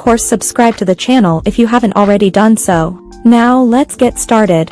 course subscribe to the channel if you haven't already done so. Now let's get started.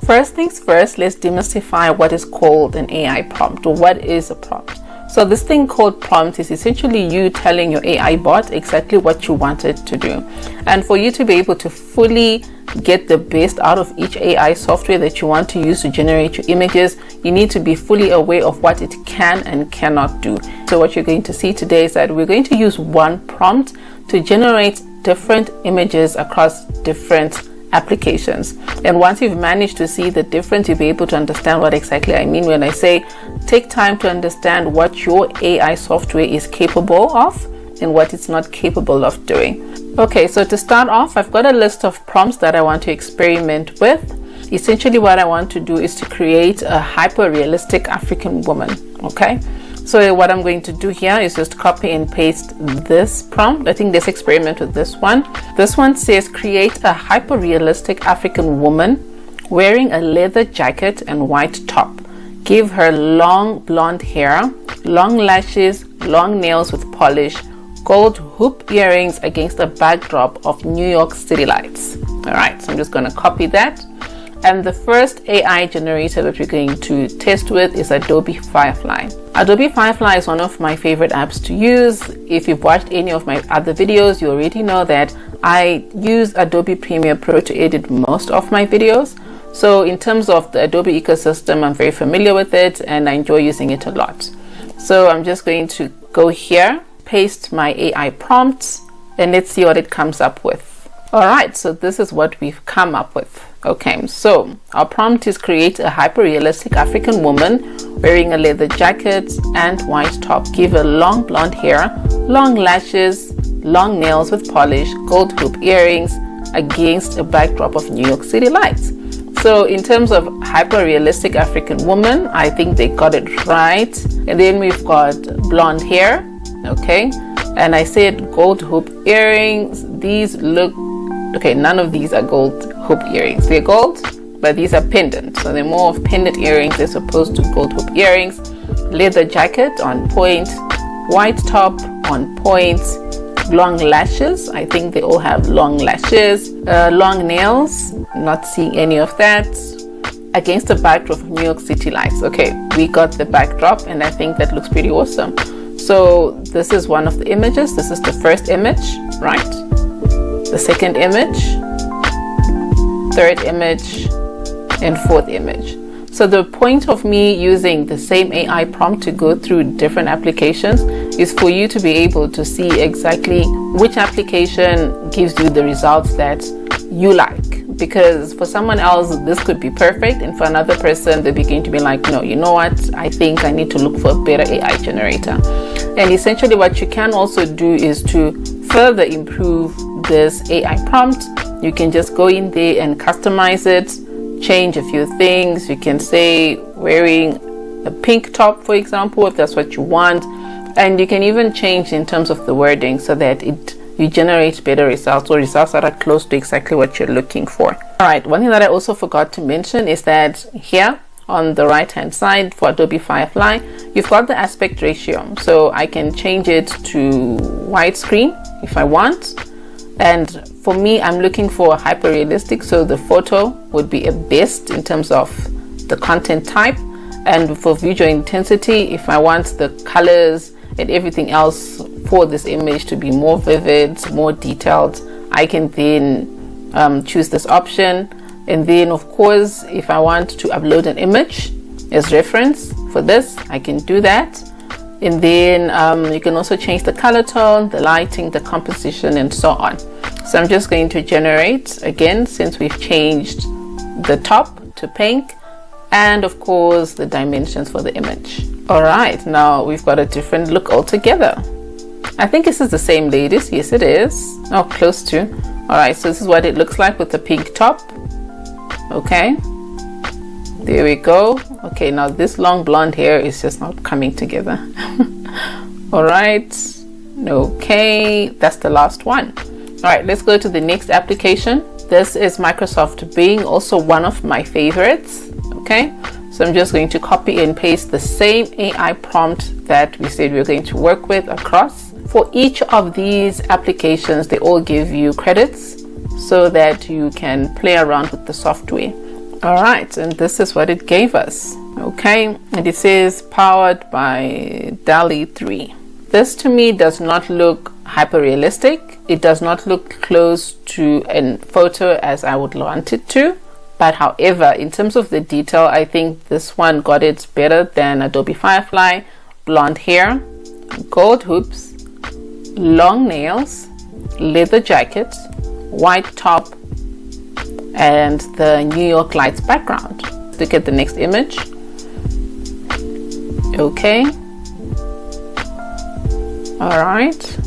First things first, let's demystify what is called an AI prompt, or what is a prompt. So this thing called prompt is essentially you telling your AI bot exactly what you want it to do. And for you to be able to fully get the best out of each AI software that you want to use to generate your images, you need to be fully aware of what it can and cannot do. So what you're going to see today is that we're going to use one prompt to generate different images across different applications. And once you've managed to see the difference, you'll be able to understand what exactly I mean when I say take time to understand what your AI software is capable of and what it's not capable of doing. Okay, so to start off, I've got a list of prompts that I want to experiment with. Essentially what I want to do is to create a hyper-realistic African woman. Okay, so what I'm going to do here is just copy and paste this prompt. I think let's experiment with this one. This one says create a hyper-realistic African woman wearing a leather jacket and white top. Give her long blonde hair, long lashes, long nails with polish, gold hoop earrings against a backdrop of New York City lights. All right, so I'm just going to copy that. And the first AI generator that we're going to test with is Adobe Firefly. Adobe Firefly is one of my favorite apps to use. If you've watched any of my other videos, you already know that I use Adobe Premiere Pro to edit most of my videos. So in terms of the Adobe ecosystem, I'm very familiar with it and I enjoy using it a lot. So I'm just going to go here, paste my AI prompts, and let's see what it comes up with. All right, so this is what we've come up with. Okay, so our prompt is create a hyper-realistic African woman wearing a leather jacket and white top. Give her long blonde hair, long lashes, long nails with polish, gold hoop earrings against a backdrop of New York City lights. So in terms of hyper-realistic African woman, I think they got it right. And then we've got blonde hair, okay? And I said gold hoop earrings. These look, okay, none of these are gold hoop earrings. They're gold, but these are pendant. So they're more of pendant earrings as opposed to gold hoop earrings. Leather jacket on point, white top on point, long lashes. I think they all have long lashes. Long nails, not seeing any of that. Against the backdrop of New York City lights. Okay, we got the backdrop and I think that looks pretty awesome. So this is one of the images. This is the first image, right? The second image, third image, and fourth image. So the point of me using the same AI prompt to go through different applications is for you to be able to see exactly which application gives you the results that you like. Because for someone else, this could be perfect, and for another person, they're going to be like, no, you know what? I think I need to look for a better AI generator. And essentially what you can also do is to further improve this AI prompt. You can just go in there and customize it, change a few things. You can say wearing a pink top, for example, if that's what you want. And you can even change in terms of the wording so that you generate better results, or results that are close to exactly what you're looking for. All right, one thing that I also forgot to mention is that here on the right hand side for Adobe Firefly, you've got the aspect ratio. So I can change it to widescreen if I want. And for me, I'm looking for hyper realistic, so the photo would be a best in terms of the content type. And for visual intensity, if I want the colors and everything else for this image to be more vivid, more detailed, I can then choose this option. And then of course, if I want to upload an image as reference for this, I can do that. And then you can also change the color tone, the lighting, the composition, and so on. So I'm just going to generate again, since we've changed the top to pink, and of course the dimensions for the image. All right, now we've got a different look altogether. I think this is the same ladies. Yes, it is. Oh, close to. All right, so this is what it looks like with the pink top. Okay, there we go. Okay, now this long blonde hair is just not coming together. All right, okay, that's the last one. All right, let's go to the next application. This is Microsoft Bing, also one of my favorites. Okay, So I'm just going to copy and paste the same AI prompt that we said we're going to work with across. For each of these applications, they all give you credits so that you can play around with the software. All right, and this is what it gave us. Okay, and it says powered by DALL-E 3. This to me does not look hyper realistic. It does not look close to a photo as I would want it to. But however, in terms of the detail, I think this one got it better than Adobe Firefly. Blonde hair, gold hoops, long nails, leather jacket, white top, and the New York lights background. Look at the next image. Okay. Alright.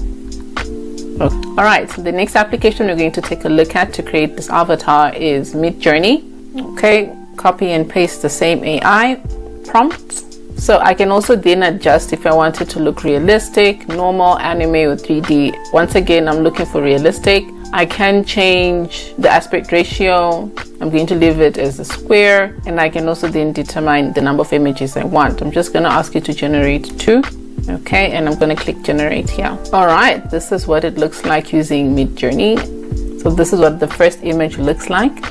Alright, so the next application we're going to take a look at to create this avatar is Midjourney. Okay, copy and paste the same AI prompt. So I can also then adjust if I want it to look realistic, normal, anime, or 3D. Once again, I'm looking for realistic. I can change the aspect ratio. I'm going to leave it as a square, and I can also then determine the number of images I want. I'm just going to ask you to generate 2. Okay, and I'm going to click generate here. All right, this is what it looks like using Midjourney. So this is what the first image looks like.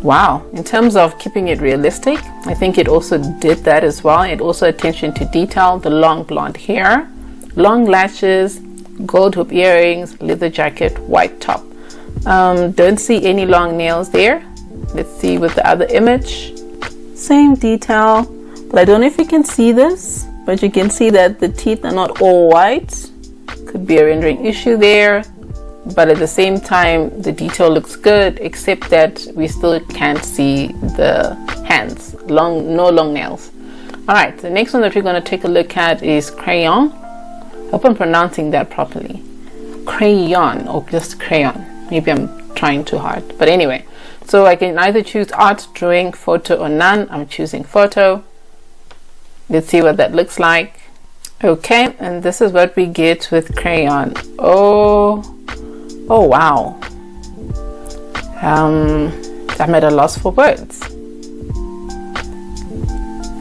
Wow, in terms of keeping it realistic, I think it also did that as well. It also attention to detail, the long blonde hair, long lashes, gold hoop earrings, leather jacket, white top. Don't see any long nails there. Let's see with the other image. Same detail, but I don't know if you can see this, but you can see that the teeth are not all white. Could be a rendering issue there, but at the same time the detail looks good, except that we still can't see the hands. No long nails. All right, the next one that we're going to take a look at is crayon. Hope I'm pronouncing that properly. Crayon, or just crayon. Maybe I'm trying too hard, but anyway. So I can either choose art, drawing, photo, or none. I'm choosing photo. Let's see what that looks like. Okay, and this is what we get with crayon. Oh wow. I'm at a loss for words.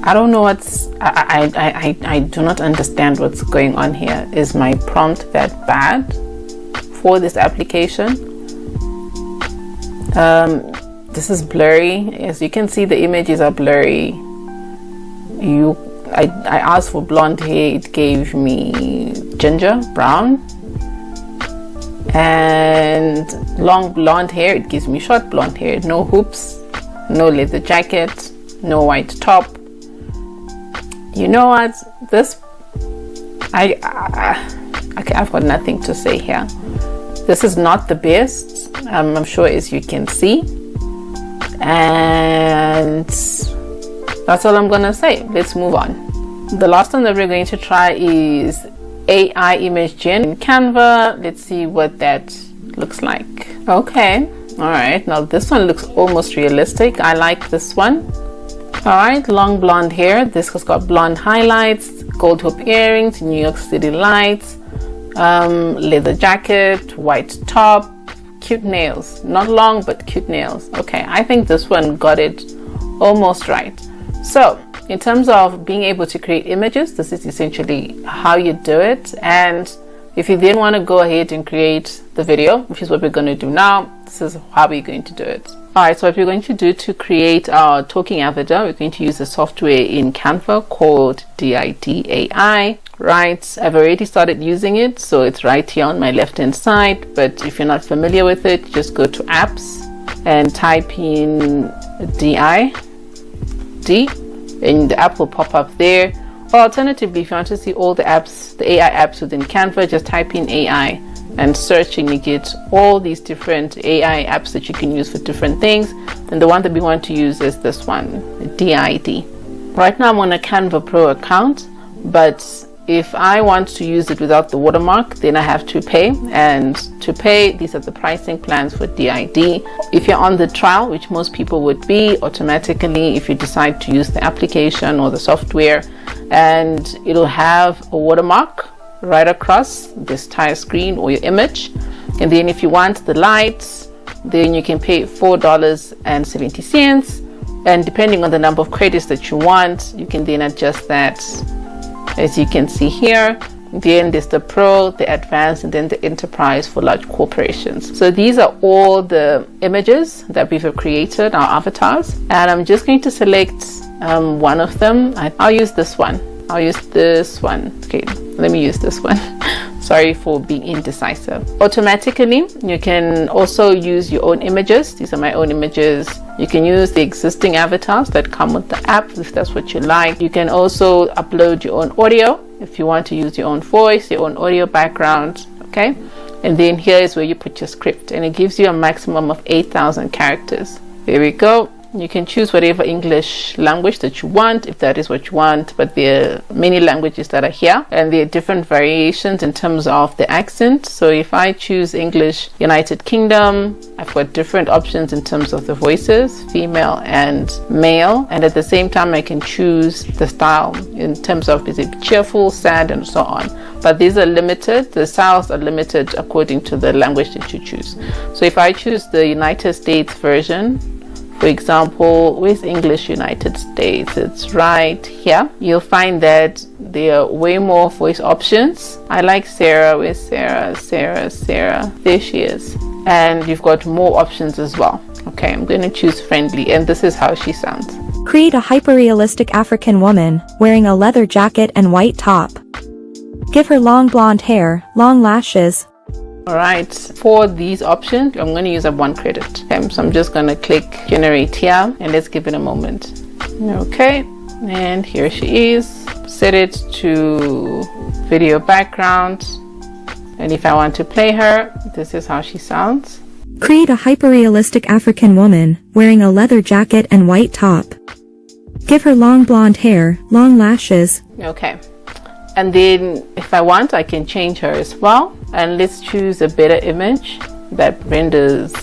I don't know what's I do not understand what's going on here. Is my prompt that bad for this application? This is blurry. As you can see, the images are blurry. I asked for blonde hair, it gave me ginger brown, and long blonde hair, it gives me short blonde hair. No hoops, no leather jacket, no white top. You know what, this okay, I've got nothing to say here. This is not the best, I'm sure, as you can see, and that's all I'm gonna say. Let's move on. The last one that we're going to try is AI image gen in Canva. Let's see what that looks like. Okay, all right, now this one looks almost realistic. I like this one. All right, long blonde hair. This has got blonde highlights, gold hoop earrings, New York City lights, leather jacket, white top, cute nails. Not long, but cute nails. Okay, I think this one got it almost right. So in terms of being able to create images, this is essentially how you do it. And if you then want to go ahead and create the video, which is what we're going to do now, this is how we're going to do it. All right, so what we're going to do to create our talking avatar, we're going to use a software in Canva called DID-AI. Right, I've already started using it, so it's right here on my left hand side. But if you're not familiar with it, just go to apps and type in DID, and the app will pop up there. Or alternatively, if you want to see all the apps, the AI apps within Canva, just type in AI and search, and you get all these different AI apps that you can use for different things. And the one that we want to use is this one, DID. Right now I'm on a Canva Pro account, but if I want to use it without the watermark, then I have to pay. And to pay, these are the pricing plans for DID. If you're on the trial, which most people would be, automatically, if you decide to use the application or the software, and it'll have a watermark right across this entire screen or your image. And then if you want the lights, then you can pay $4.70. And depending on the number of credits that you want, you can then adjust that, as you can see here. Then there's the Pro, the Advanced, and then the Enterprise for large corporations. So these are all the images that we've created, our avatars. And I'm just going to select one of them. I'll use this one. I'll use this one. Okay, let me use this one. Sorry for being indecisive. Automatically, you can also use your own images. These are my own images. You can use the existing avatars that come with the app if that's what you like. You can also upload your own audio if you want to use your own voice, your own audio background, okay? And then here is where you put your script, and it gives you a maximum of 8,000 characters. There we go. You can choose whatever English language that you want, if that is what you want, but there are many languages that are here, and there are different variations in terms of the accent. So if I choose English United Kingdom, I've got different options in terms of the voices, female and male, and at the same time I can choose the style in terms of is it cheerful, sad, and so on. But these are limited, the styles are limited according to the language that you choose. So if I choose the United States version, for example, with English United States, it's right here. You'll find that there are way more voice options. I like Sarah. Where's Sarah? Sarah. There she is. And you've got more options as well. Okay, I'm going to choose friendly, and this is how she sounds. Create a hyper-realistic African woman wearing a leather jacket and white top. Give her long blonde hair, long lashes. Alright, for these options, I'm going to use up 1 credit. Okay, so I'm just going to click generate here, and let's give it a moment. Okay, and here she is. Set it to video background, and if I want to play her, this is how she sounds. Create a hyper-realistic African woman wearing a leather jacket and white top. Give her long blonde hair, long lashes. Okay. And then if I want, I can change her as well. And let's choose a better image that renders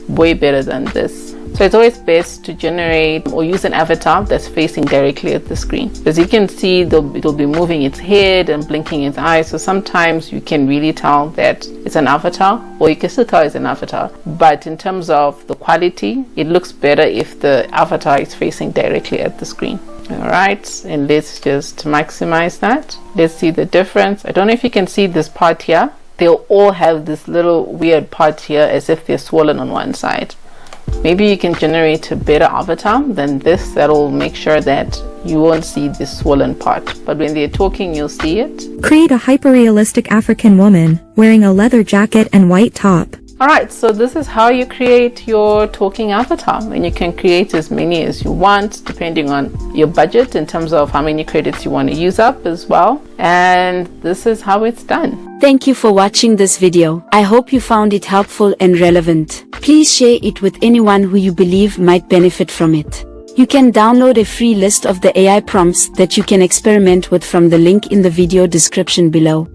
way better than this. So it's always best to generate or use an avatar that's facing directly at the screen. As you can see, it'll be moving its head and blinking its eyes. So sometimes you can really tell that it's an avatar, or you can still tell it's an avatar. But in terms of the quality, it looks better if the avatar is facing directly at the screen. Alright, and let's just maximize that. Let's see the difference. I don't know if you can see this part here. They'll all have this little weird part here as if they're swollen on one side. Maybe you can generate a better avatar than this that'll make sure that you won't see this swollen part. But when they're talking, you'll see it. Create a hyper-realistic African woman wearing a leather jacket and white top. Alright, so this is how you create your talking avatar, and you can create as many as you want depending on your budget in terms of how many credits you want to use up as well. And this is how it's done. Thank you for watching this video. I hope you found it helpful and relevant. Please share it with anyone who you believe might benefit from it. You can download a free list of the AI prompts that you can experiment with from the link in the video description below.